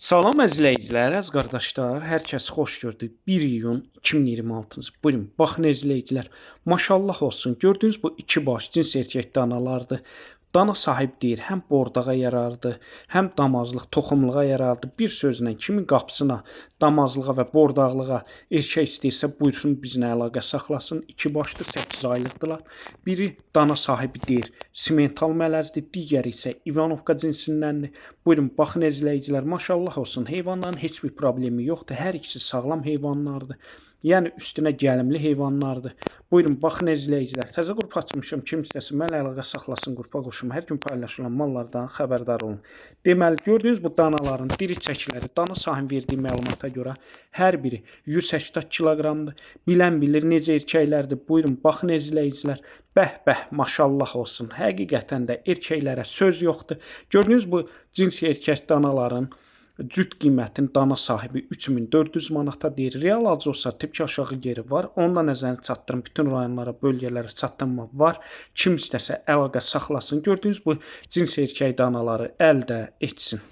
Salam əzizləyicilər, əziz qardaşlar, hər kəs xoş gördük. 1 iyun 2026-cı. Buyurun, baxın əzizləyicilər. Maşallah olsun. Gördüyünüz bu iki baş cins erkək danalardır. Dana sahib deyir, həm bordağa yarardır, həm damazlıq, toxumluğa yarardır. Bir sözlə kimin qapısına, damazlığa və bordaqlığa erkək istəyirsə buyursun bizlə əlaqə saxlasın. İki başdır, 8 aylıqdılar. Biri dana sahibi deyir, simental məlazdır, digəri isə İvanovka cinsindəndir. Buyurun, baxın əzizləyicilər, maşallah olsun. Heyvanların heç bir problemi yoxdur. Hər ikisi sağlam heyvanlardır. Yəni üstünə gəlimli heyvanlardır. Buyurun, baxın əzizləyicilər. Təzə qrup açmışam. Kim istəsə mənlə əlaqə saxlasın, qrupa qoşum. Hər gün paylaşılan mallardan xəbərdar olun. Deməli, gördüyünüz bu danaların diri çəkiləri dana sahibinin verdiyi məlumata görə hər biri 180 kiloqramdır. Bilən bilir necə erkəklərdir. Buyurun, baxın əzizləyicilər. Bəh, maşallah olsun. Həqiqətən də erkəklərə söz yoxdur. Gördüyünüz bu cins erkək danaların cüt qiymətinin dana sahibi 3400 manata deyir. Real olsa tipki aşağı geri var. Ondan nəzərini çatdırın. Bütün rayonlara, bölgələrə çatdırma var. Kim istəsə əlaqə saxlasın. Gördüyünüz bu cins erkək danaları əldə etsin.